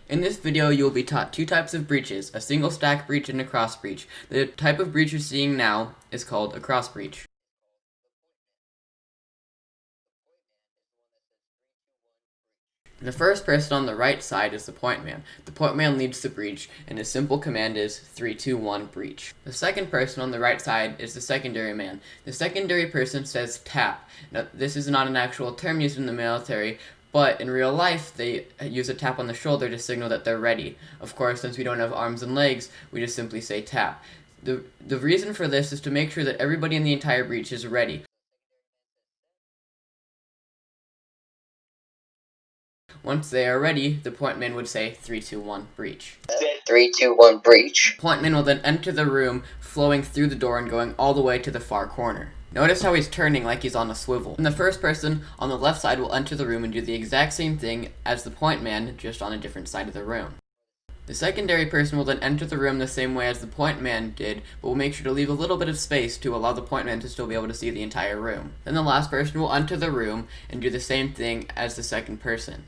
In this video, you will be taught two types of breaches, a single stack breach and a cross breach. The type of breach you're seeing now is called a cross breach. The first person on the right side is the point man. The point man leads the breach, and his simple command is 3, 2, 1, breach. The second person on the right side is the secondary man. The secondary person says tap. Now, this is not an actual term used in the military, but in real life, they use a tap on the shoulder to signal that they're ready. Of course, since we don't have arms and legs, we just simply say tap. The reason for this is to make sure that everybody in the entire breach is ready. Once they are ready, the point man would say 3, 2, 1, breach. 3, 2, 1, breach. Point man will then enter the room, flowing through the door and going all the way to the far corner. Notice how he's turning like he's on a swivel. And the first person on the left side will enter the room and do the exact same thing as the point man, just on a different side of the room. The secondary person will then enter the room the same way as the point man did, but will make sure to leave a little bit of space to allow the point man to still be able to see the entire room. Then the last person will enter the room and do the same thing as the second person.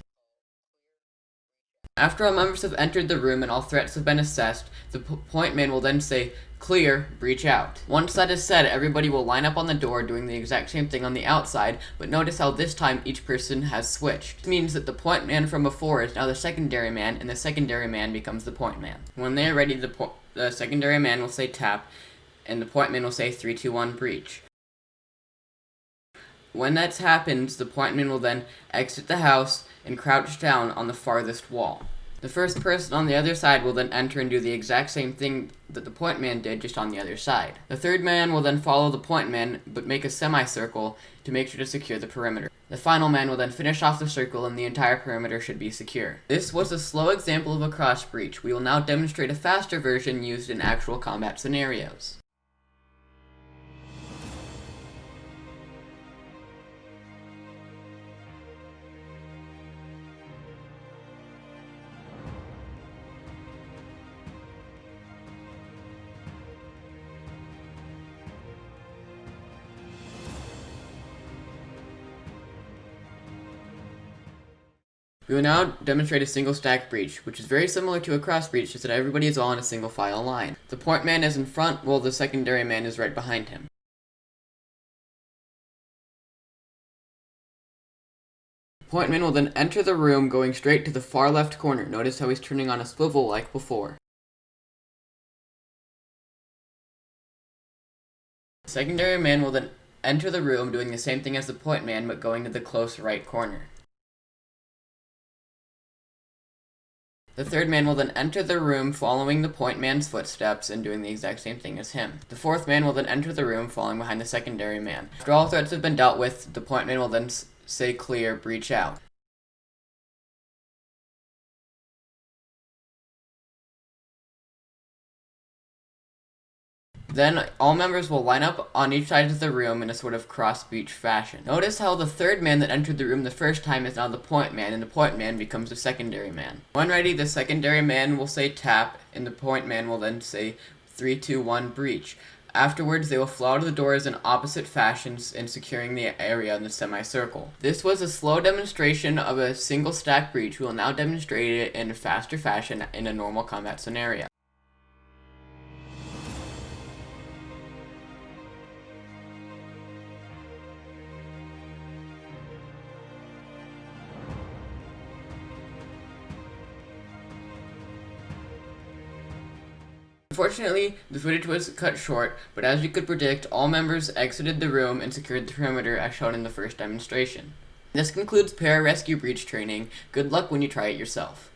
After all members have entered the room and all threats have been assessed, the point man will then say, clear, breach out. Once that is said, everybody will line up on the door doing the exact same thing on the outside, but notice how this time each person has switched. This means that the point man from before is now the secondary man, and the secondary man becomes the point man. When they are ready, the secondary man will say tap, and the point man will say 3, 2, 1, breach. When that happens, the point man will then exit the house and crouch down on the farthest wall. The first person on the other side will then enter and do the exact same thing that the point man did, just on the other side. The third man will then follow the point man, but make a semicircle to make sure to secure the perimeter. The final man will then finish off the circle and the entire perimeter should be secure. This was a slow example of a cross breach. We will now demonstrate a faster version used in actual combat scenarios. We will now demonstrate a single stack breach, which is very similar to a cross breach, just that everybody is all in a single file line. The point man is in front, while the secondary man is right behind him. The point man will then enter the room, going straight to the far left corner. Notice how he's turning on a swivel like before. The secondary man will then enter the room, doing the same thing as the point man, but going to the close right corner. The third man will then enter the room following the point man's footsteps and doing the exact same thing as him. The fourth man will then enter the room following behind the secondary man. After all threats have been dealt with, the point man will then say clear, breach out. Then, all members will line up on each side of the room in a sort of cross-breach fashion. Notice how the third man that entered the room the first time is now the point man, and the point man becomes the secondary man. When ready, the secondary man will say tap, and the point man will then say 3, 2, 1, breach. Afterwards, they will flow out of the doors in opposite fashions in securing the area in the semicircle. This was a slow demonstration of a single stack breach. We will now demonstrate it in a faster fashion in a normal combat scenario. Unfortunately, the footage was cut short, but as you could predict, all members exited the room and secured the perimeter as shown in the first demonstration. This concludes Pararescue breach training. Good luck when you try it yourself.